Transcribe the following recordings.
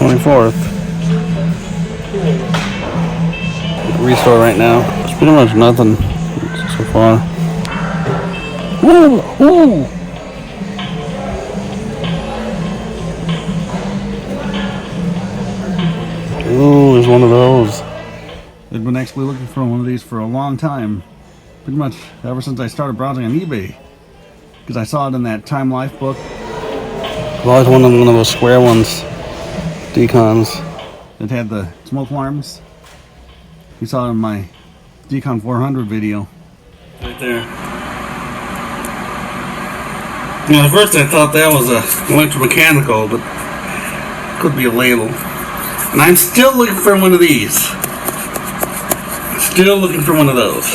24th. Restore right now. It's pretty much nothing so far. Ooh, ooh. Ooh, there's one of those. I've been actually looking for one of these for a long time. Pretty much ever since I started browsing on eBay. Because I saw it in that Time Life book. I've always wanted one of those square ones. Decons. It had the smoke alarms. You saw it in my Decon 400 video. Right there. You know, at first I thought that was a electromechanical, but it could be a ladle. And I'm still looking for one of these. Still looking for one of those.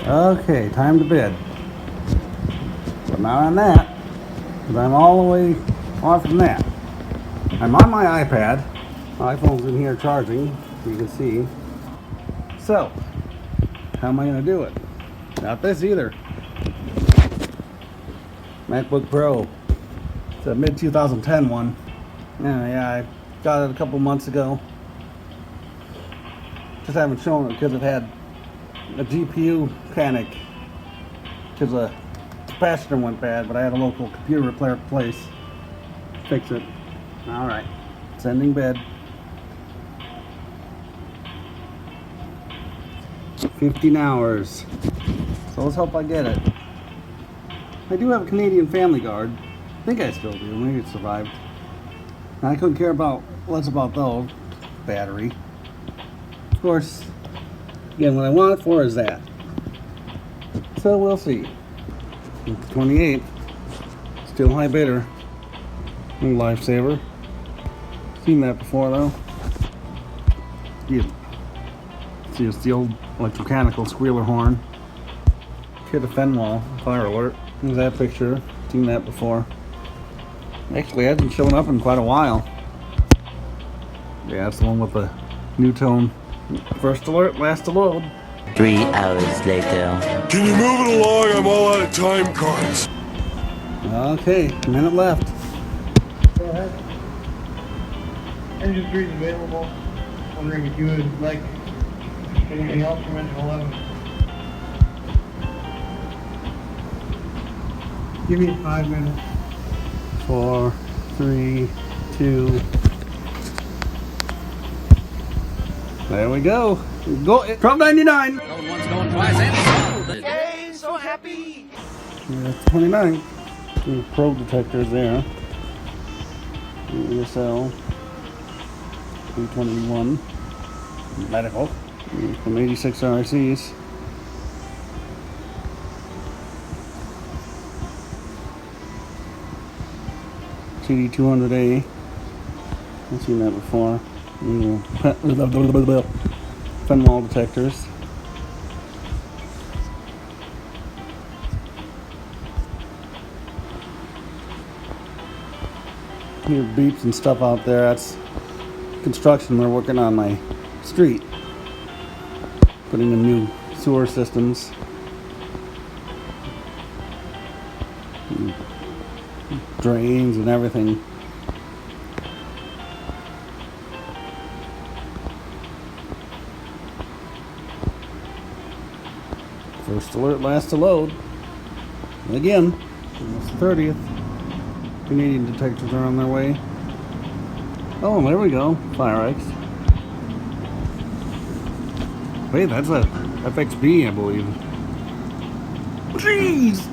Okay, time to bed. But not on that, because I'm all the way off from that. I'm on my iPad. My iPhone's in here charging, you can see. So, how am I going to do it? Not this either. MacBook Pro. It's a mid-2010 one. Yeah, I got it a couple months ago. Just haven't shown it because it had a GPU panic. Because the capacitor went bad, but I had a local computer repair place. Fix it. Alright. Sending bed. 15 hours. So let's hope I get it. I do have a Canadian Family Guard. I think I still do. Maybe it survived. And I couldn't care less about those. Battery. Of course, again, what I want it for is that. So we'll see. 28. Still high bidder. Little lifesaver. Seen that before though. Yeah. See, it's the old electromechanical squealer horn. Kit of Fenwall. Fire alert. There's that picture. Seen that before. Actually, hasn't shown up in quite a while. Yeah, that's the one with the new tone. First alert, last to load. 3 hours later. Can you move it along? I'm all out of time cards. Okay, a minute left. Go ahead. Engine 3 is available. Wondering if you would like anything else from engine 11. Give me 5 minutes. 4, 3, 2. There we go. Go. $12.99. Going once, going twice, and sold. Yay, so happy! Yeah, 29. Probe detectors there. ESL 321 medical from 86 RCs. CD200A. I've seen that before. Fenwall detectors. Hear beeps and stuff out there. That's construction. They're working on my street, putting in new sewer systems. Drains and everything. First alert, last to load. And again, it's the 30th. Canadian detectors are on their way. Oh, there we go. Fire X. Wait, that's a FXB, I believe. Jeez!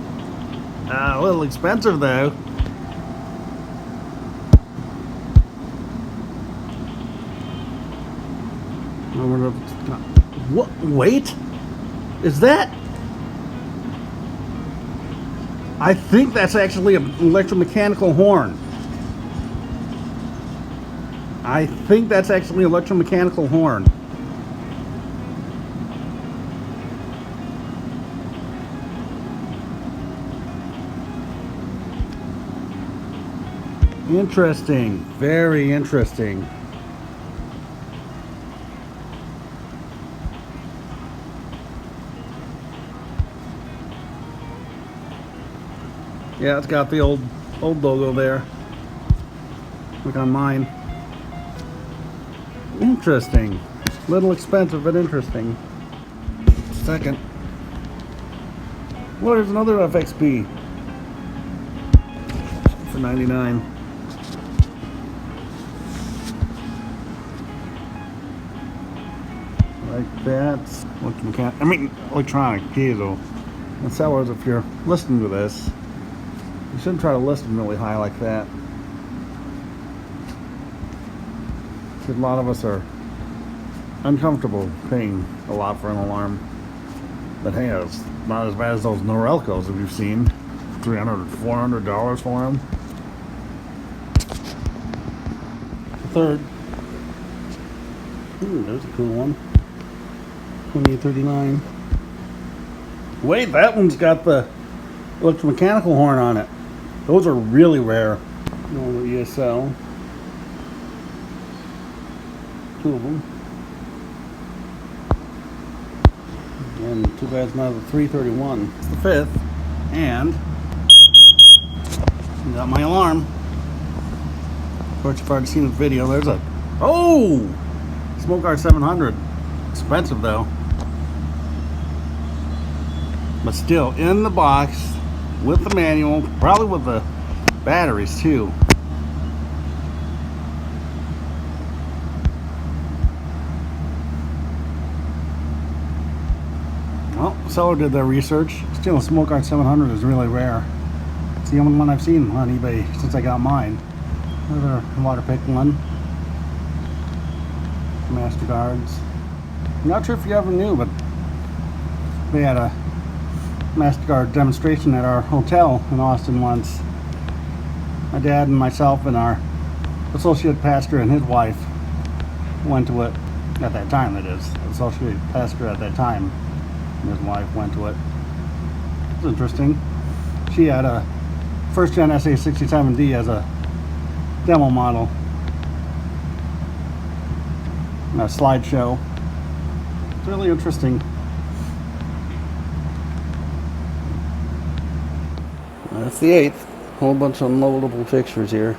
A little expensive though. What? Wait? Is that? I think that's actually an electromechanical horn. I think that's actually an electromechanical horn. Interesting. Very interesting. Yeah, it's got the old logo there. Like on mine. Interesting. Little expensive, but interesting. Second. Well, there's another FXB for $99. Like that. Electronic diesel. And sellers, if you're listening to this, you shouldn't try to list them really high like that. Because a lot of us are uncomfortable paying a lot for an alarm. But hey, it's not as bad as those Norelcos that we've seen. $300, $400 for them. Third. Ooh, there's a cool one. $28.39. Wait, that one's got the electromechanical horn on it. Those are really rare. Normal ESL. Two of them. And too bad it's not the 331. It's the fifth. And got my alarm. Of course, you've already seen the video. There's a Smoke Guard 700. Expensive though. But still in the box with the manual, probably with the batteries too. Well, seller did their research. Still, a Smoke Guard 700 is really rare. It's the only one I've seen on eBay since I got mine. Another water pick one. Master Guards. I'm not sure if you ever knew, but they had a Master Guard demonstration at our hotel in Austin once. My dad and myself and our associate pastor and his wife went to it at that time. That is, associate pastor at that time and his wife went to it. It was interesting. She had a first gen SA67D as a demo model. And a slideshow. It's really interesting. That's the 8th. Whole bunch of unloadable pictures here.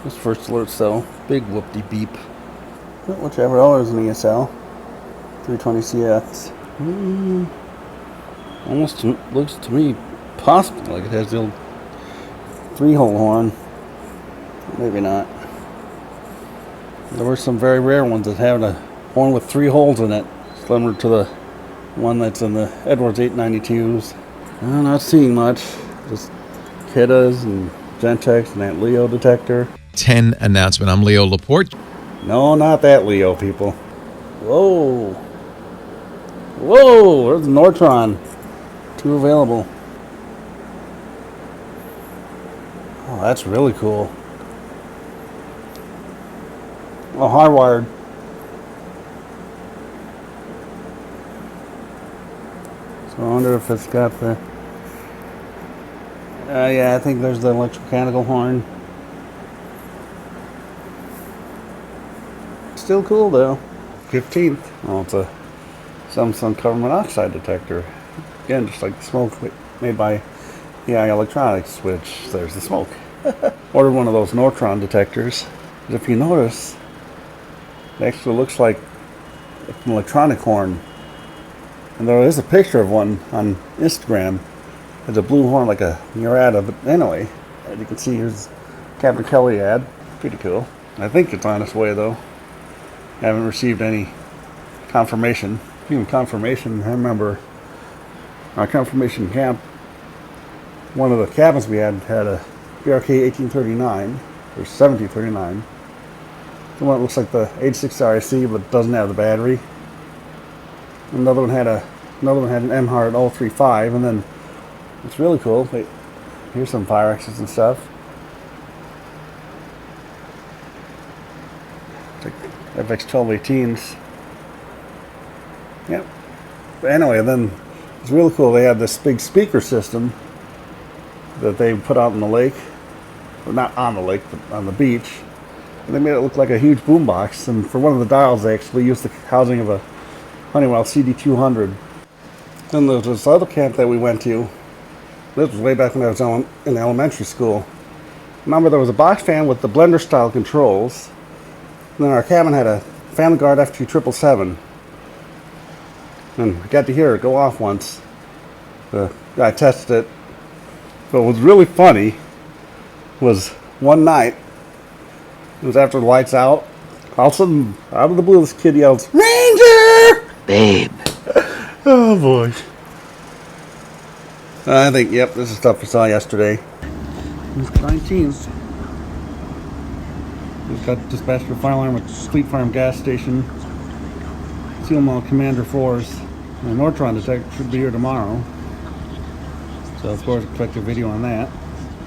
This first alert's though. Big whoop-de-beep. Whichever is an ESL. 320CX. Almost looks to me possibly like it has the old 3-hole horn. Maybe not. There were some very rare ones that had a horn with 3 holes in it. Similar to the one that's in the Edwards 892s. I'm not seeing much. Just Kiddas and Gentex and that Leo detector. 10 announcement. I'm Leo Laporte. No, not that Leo, people. Whoa. Whoa, there's the Nortron. 2 available. Oh, that's really cool. Oh, hardwired. So I wonder if it's got the... yeah, I think there's the electromechanical horn. Still cool though. 15th. Oh, it's a Samsung carbon monoxide detector. Again, just like the smoke made by EI Electronics, which there's the smoke. Ordered one of those Nortron detectors. But if you notice, it actually looks like an electronic horn. And there is a picture of one on Instagram. It's a blue horn like a Murata, but anyway, as you can see, here's Captain Kelly ad. Pretty cool. I think it's on its way though. I haven't received any confirmation. Even confirmation, I remember our confirmation camp, one of the cabins we had a BRK 1839, or 1739. The one that looks like the H6 RIC but doesn't have the battery. Another one had an Emhart 035, and then it's really cool. Here's some Pyrexes and stuff. It's like FX1218s. Yep. But anyway, then it's really cool. They had this big speaker system that they put out in the lake. Well, not on the lake, but on the beach. And they made it look like a huge boombox. And for one of the dials, they actually used the housing of a Honeywell CD200. Then there's this other camp that we went to. This was way back when I was in elementary school. Remember, there was a box fan with the blender style controls. And then our cabin had a Family Guard FT777. And I got to hear it go off once. I tested it. But what was really funny was one night, it was after the lights out, all of a sudden, out of the blue, this kid yells, "Ranger!" Babe. Oh boy. I think, yep, this is stuff we saw yesterday. It's 19th. Just got dispatched to a fire alarm at Fleet Farm gas station. Seal Mall Commander Force. And Nortron detector should be here tomorrow. So of course expect a video on that.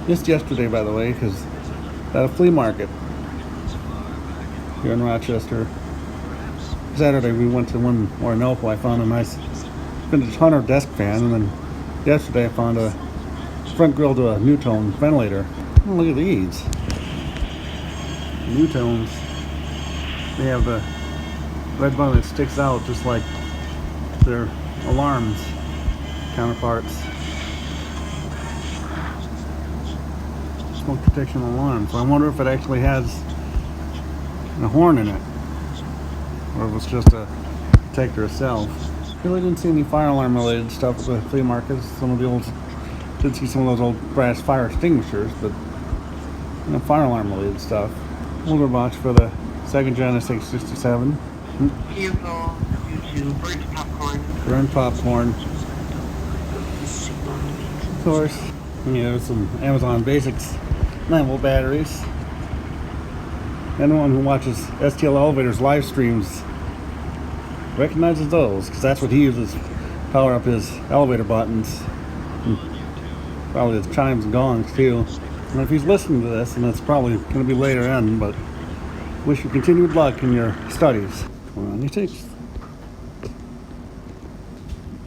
Just yesterday, by the way, because at a flea market here in Rochester. Saturday we went to one Orinoco. I found a nice vintage Hunter desk fan, and then yesterday I found a front grill to a Newtone ventilator. Oh, look at these. Newtones. They have the red button that sticks out just like their alarms counterparts. Smoke detection alarm. So I wonder if it actually has a horn in it, or if it's just a detector itself. Really didn't see any fire alarm related stuff at the flea markets. Some of the old, did see some of those old brass fire extinguishers, but fire alarm related stuff. Older box for the second gen SH67. Cancel, YouTube, burnt popcorn. Burnt popcorn. Of course, there's some Amazon Basics 9-volt batteries. Anyone who watches STL Elevators live streams recognizes those, because that's what he uses to power up his elevator buttons. And probably his chimes and gongs too. And if he's listening to this, and it's probably going to be later in, but wish you continued luck in your studies. 26.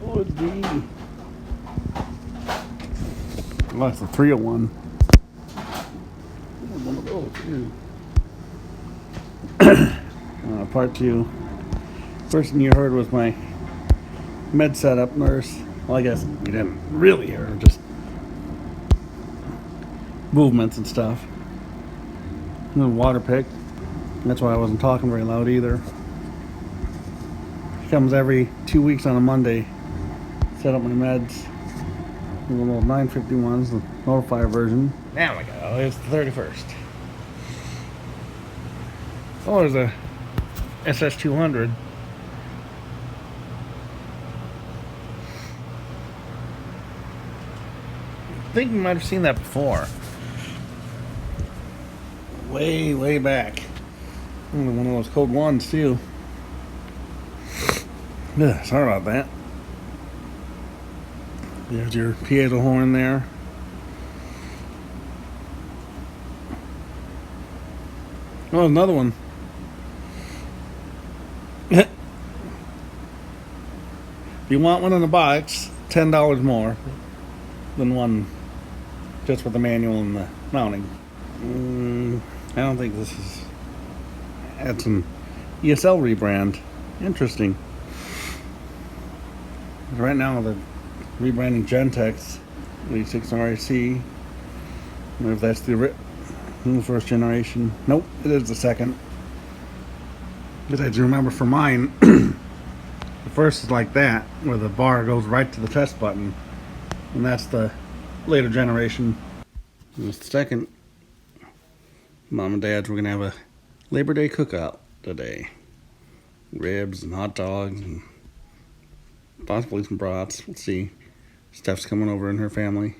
Oh, it's D. Oh, that's a 301. One of those, too. Part 2. First thing you heard was my med setup nurse. Well, I guess you didn't really hear her, just movements and stuff. And then water pick. That's why I wasn't talking very loud either. She comes every 2 weeks on a Monday. Set up my meds. The little 951s, the notifier version. There we go. It's the 31st. Oh, there's a SS200. I think we might have seen that before. Way back. One of those code ones too. Yeah, sorry about that. There's your piezo horn there. Oh, another one. If you want one in a box, $10 more than one just with the manual and the mounting. I don't think this is. Had some ESL rebrand. Interesting. Right now they're rebranding Gentex V6 RAC. I wonder if that's the first generation. Nope, it is the second. Because as you remember from mine, the first is like that, where the bar goes right to the test button. And that's the later generation. And the second, Mom and Dad's, we're going to have a Labor Day cookout today. Ribs and hot dogs and possibly some brats. We'll see. Steph's coming over in her family.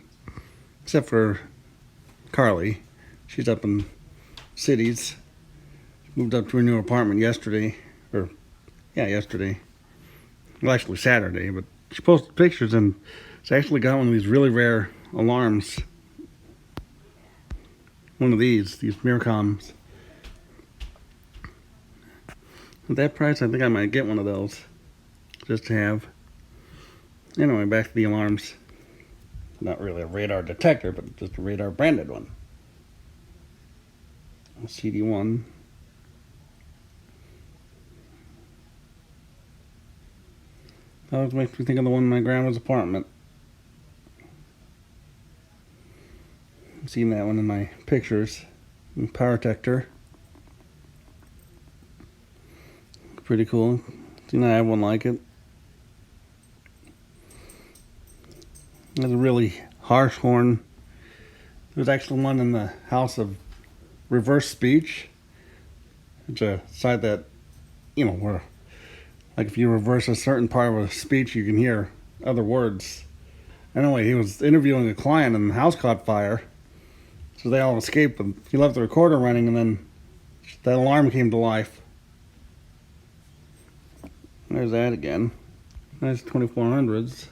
Except for Carly. She's up in cities. Moved up to her new apartment yesterday. Yesterday. Well, actually Saturday, but she posted pictures and she's actually got one of these really rare alarms. One of these Mircoms. At that price, I think I might get one of those. Just to have. Anyway, back to the alarms. Not really a radar detector, but just a radar branded one. A CD1. That always makes me think of the one in my grandma's apartment. I've seen that one in my pictures. Power detector. Pretty cool. Seen I have one like it. There's a really harsh horn. There's actually one in the house of reverse speech. It's a side that, you know, where, like, if you reverse a certain part of a speech, you can hear other words. Anyway, he was interviewing a client and the house caught fire. So they all escaped, and he left the recorder running, and then that alarm came to life. There's that again. Nice 2400s.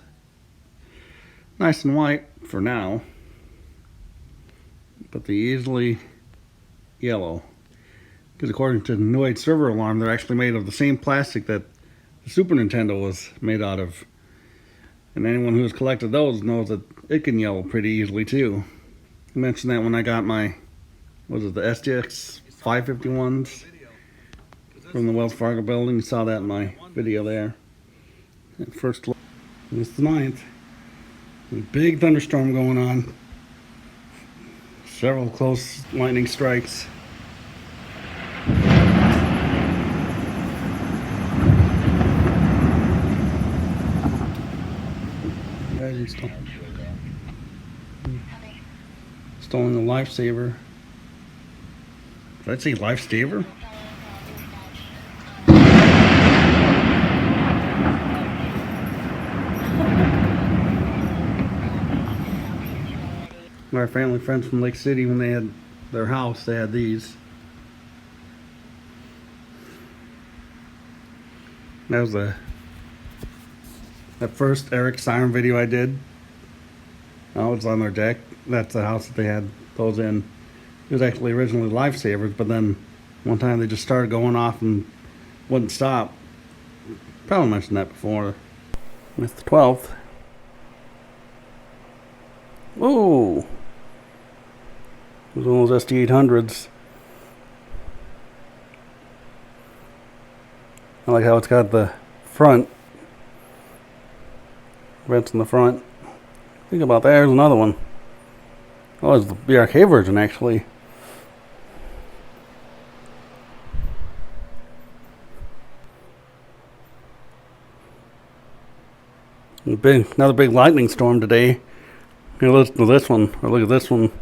Nice and white for now. But they easily yellow. Because according to the New Age server alarm, they're actually made of the same plastic that the Super Nintendo was made out of. And anyone who has collected those knows that it can yellow pretty easily too. I mentioned that when I got my, was it the SDX 551s from the Wells Fargo building. You saw that in my video there. At first look, it's the 9th. A big thunderstorm going on. Several close lightning strikes. Guys, he's stolen a lifesaver. Did I say lifesaver? Our family friends from Lake City, when they had their house, they had these. That was that first Eric Siren video I did. I was on their deck. That's the house that they had those in. It was actually originally lifesavers, but then one time they just started going off and wouldn't stop. Probably mentioned that before. It's the 12th. Whoa! It was one of those SD800s. I like how it's got the front vents in the front. Think about that. There's another one. Oh, it's the arcade version actually. Another big lightning storm today. Here, listen to this one, or look at this one.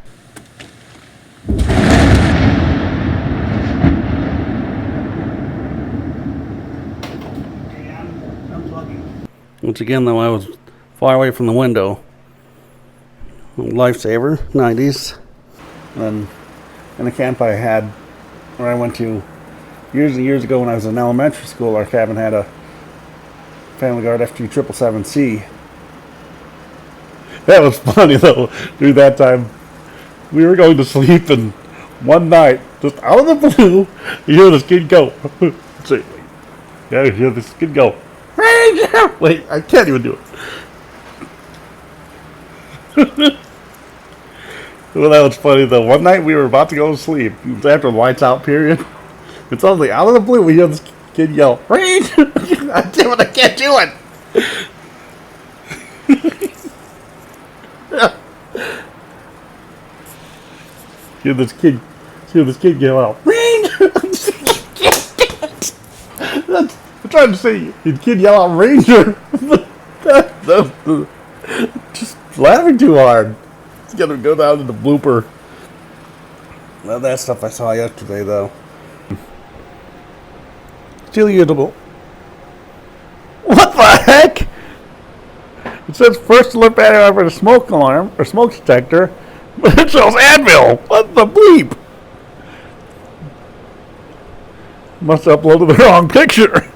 Once again, though, I was far away from the window. Lifesaver, 90s. And in a camp I had, where I went to years and years ago when I was in elementary school, our cabin had a Family Guard FG777C. That was funny though. During that time, we were going to sleep, and one night, just out of the blue, you hear this kid go. Yeah, you hear this kid go. Wait, I can't even do it. Well, that was funny though. One night we were about to go to sleep. It was after the lights out period. It's suddenly out of the blue we hear this kid yell, "Range!" I can't do it. Hear this kid yell out, "Range!" I'm trying to say, the kid yell out, "Ranger!" Just laughing too hard. It's gonna go down to the blooper. Well, that stuff I saw yesterday, though. Still usable. What the heck? It says first alert battery over the smoke alarm or smoke detector, but it shows Advil. What the bleep? Must have uploaded the wrong picture.